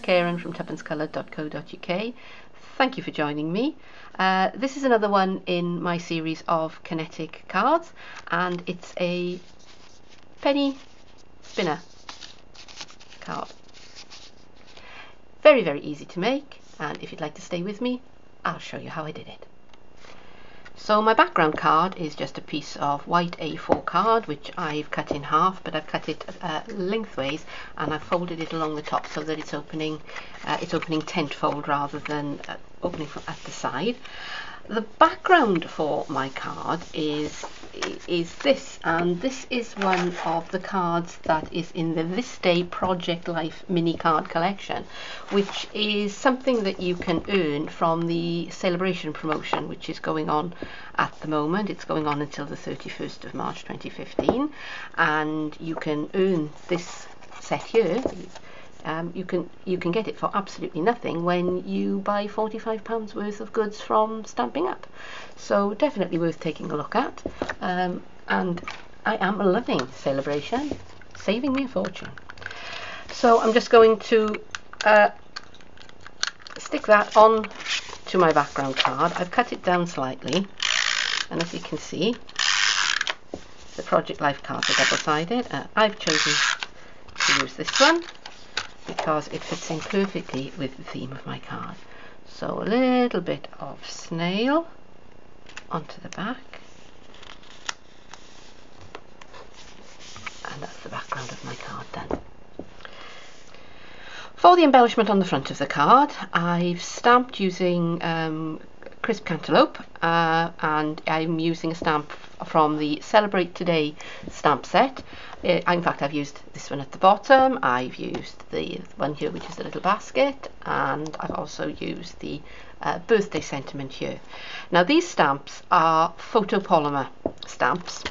Karen from tuppencecoloured.co.uk. Thank you for joining me. This is another one in my series of kinetic cards, and it's a penny spinner card. Very, very easy to make, and if you'd like to stay with me, I'll show you how I did it. So my background card is just a piece of white A4 card, which I've cut in half, but I've cut it lengthways, and I've folded it along the top so that it's opening tenfold rather than opening from at the side. The background for my card is this, and this is one of the cards that is in the This Day Project Life mini card collection, which is something that you can earn from the celebration promotion which is going on at the moment. It's going on until the 31st of March 2015, and you can earn this set here. You can get it for absolutely nothing when you buy £45 worth of goods from Stampin Up. So definitely worth taking a look at. And I am loving Celebration, saving me a fortune. So I'm just going to stick that on to my background card. I've cut it down slightly, and as you can see, the Project Life cards are double-sided. I've chosen to use this one because it fits in perfectly with the theme of my card. So a little bit of snail onto the back, and that's the background of my card done. For the embellishment on the front of the card, I've stamped using crisp cantaloupe, and I'm using a stamp from the Celebrate Today stamp set. In fact, I've used this one at the bottom, I've used the one here which is the little basket, and I've also used the birthday sentiment here. Now these stamps are photopolymer stamps,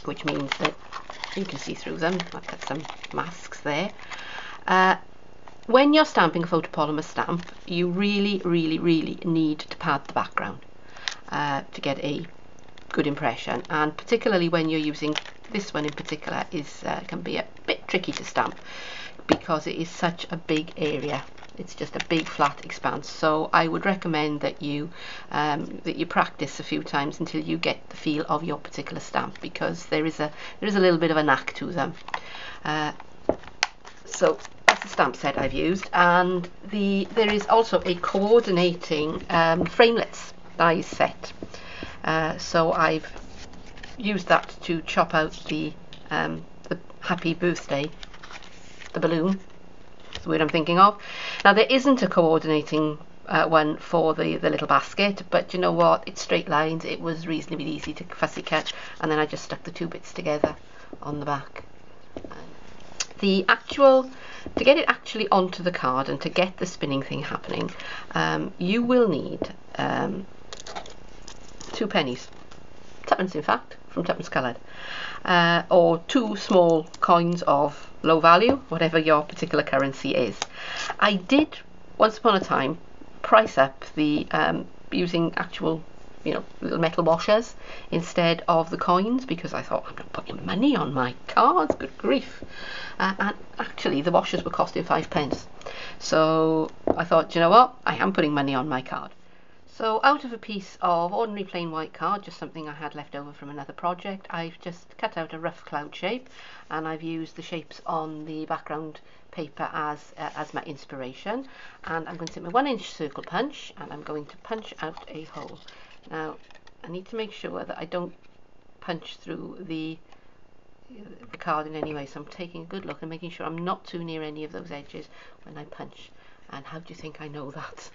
which means that you can see through them. I've got some masks there. When you're stamping a photopolymer stamp, you really need to pad the background to get a good impression, and particularly when you're using this one in particular can be a bit tricky to stamp because it is such a big area. It's just a big flat expanse, so I would recommend that you practice a few times until you get the feel of your particular stamp, because there is a little bit of a knack to them. So that's the stamp set I've used, and there is also a coordinating framelits dies set. So I've used that to chop out the happy birthday, the balloon, that's the word I'm thinking of. Now there isn't a coordinating one for the little basket, but you know what, it's straight lines, it was reasonably easy to fussy cut, and then I just stuck the two bits together on the back. To get it actually onto the card and to get the spinning thing happening, you will need 2 pennies, tuppence in fact, from Tuppence Coloured, or 2 small coins of low value, whatever your particular currency is. I did once upon a time price up the using actual little metal washers instead of the coins, because I thought, I'm not putting money on my cards, good grief. And actually the washers were costing 5p, so I thought, you know what, I am putting money on my card. So out of a piece of ordinary plain white card, just something I had left over from another project, I've just cut out a rough cloud shape, and I've used the shapes on the background paper as my inspiration. And I'm going to take my 1-inch circle punch, and I'm going to punch out a hole. Now I need to make sure that I don't punch through the card in any way, so I'm taking a good look and making sure I'm not too near any of those edges when I punch. And how do you think I know that?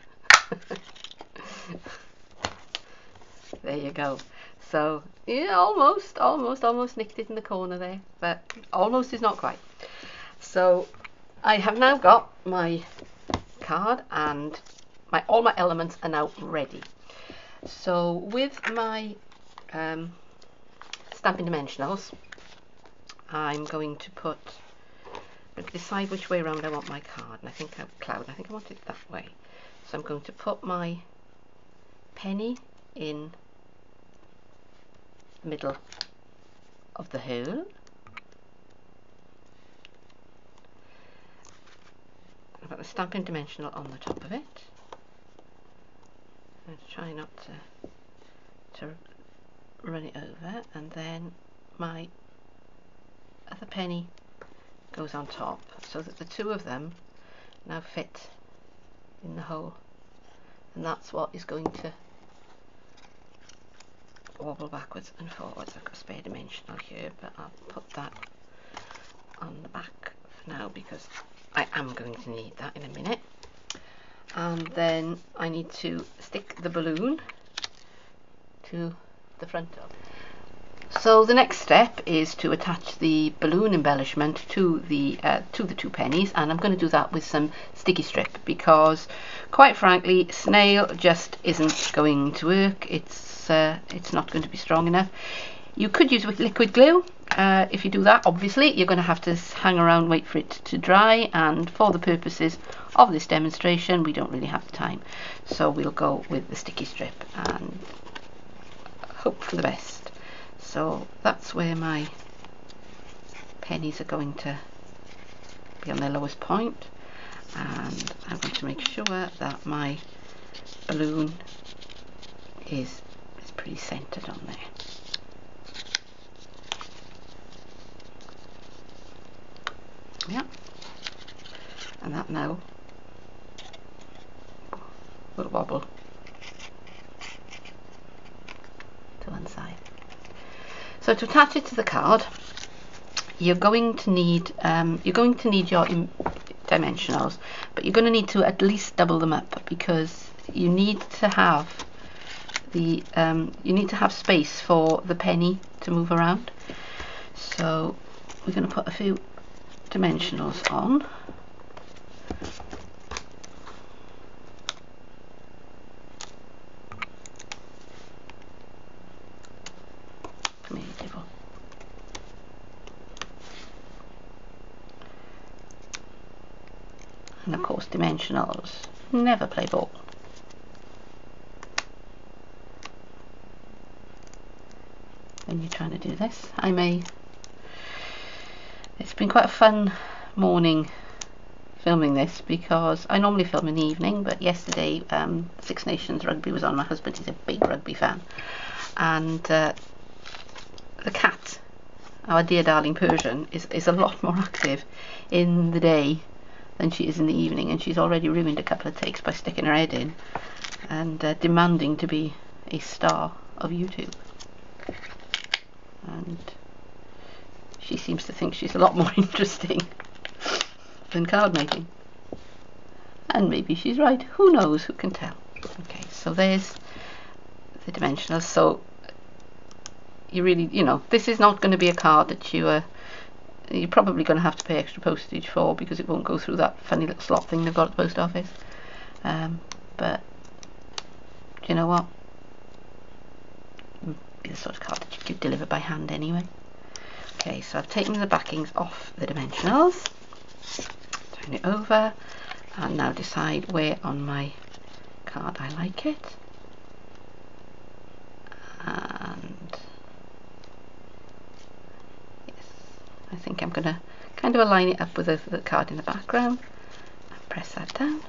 There you go. So yeah, almost nicked it in the corner there, but almost is not quite. So I have now got my card, and all my elements are now ready. So with my Stampin' Dimensionals, I'm going to decide which way around I want my card, and I think I want it that way. So I'm going to put my penny in the middle of the hole. I've got the Stampin' dimensional on the top of it. I'm going to try not to run it over, and then my other penny goes on top, so that the two of them now fit in the hole, and that's what is going to wobble backwards and forwards. I've got a spare dimensional here, but I'll put that on the back for now because I am going to need that in a minute. And then I need to stick the balloon to the front of it. So the next step is to attach the balloon embellishment to the two pennies, and I'm going to do that with some sticky strip because, quite frankly, snail just isn't going to work. It's not going to be strong enough. You could use with liquid glue. If you do that, obviously you're going to have to hang around, wait for it to dry, and for the purposes of this demonstration we don't really have the time, so we'll go with the sticky strip and hope for the best. So that's where my pennies are going to be on their lowest point, and I'm going to make sure that my balloon is pretty centered on there. Yeah, and that now will wobble to one side. So to attach it to the card, you're going to need your dimensionals, but you're going to need to at least double them up because you need to have the space for the penny to move around. So we're going to put a few dimensionals on. Come here, devil. And of course, dimensionals never play ball. When you're trying to do this, it's been quite a fun morning filming this because I normally film in the evening, but yesterday Six Nations rugby was on. My husband is a big rugby fan, and the cat, our dear darling Persian, is a lot more active in the day than she is in the evening, and she's already ruined a couple of takes by sticking her head in and demanding to be a star of YouTube. And she seems to think she's a lot more interesting than card making. And maybe she's right. Who knows? Who can tell? Okay, so there's the dimensionals. So you really, this is not going to be a card that you're probably going to have to pay extra postage for because it won't go through that funny little slot thing they've got at the post office. But you know what? It'll be the sort of card that you could deliver by hand anyway. Okay, so I've taken the backings off the dimensionals, turn it over, and now decide where on my card I like it. And yes, I think I'm going to kind of align it up with the card in the background and press that down.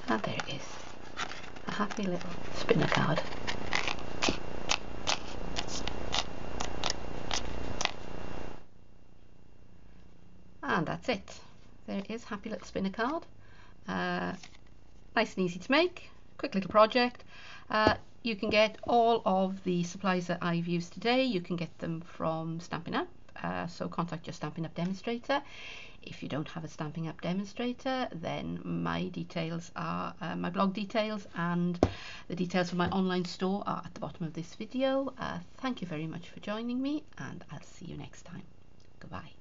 And there it is, a happy little spinner card. And that's it. There it is, happy little spinner card. Nice and easy to make, quick little project. You can get all of the supplies that I've used today. You can get them from Stampin' Up. So contact your Stampin' Up demonstrator. If you don't have a Stampin' Up demonstrator, then my details are, my blog details and the details for my online store are at the bottom of this video. Thank you very much for joining me, and I'll see you next time. Goodbye.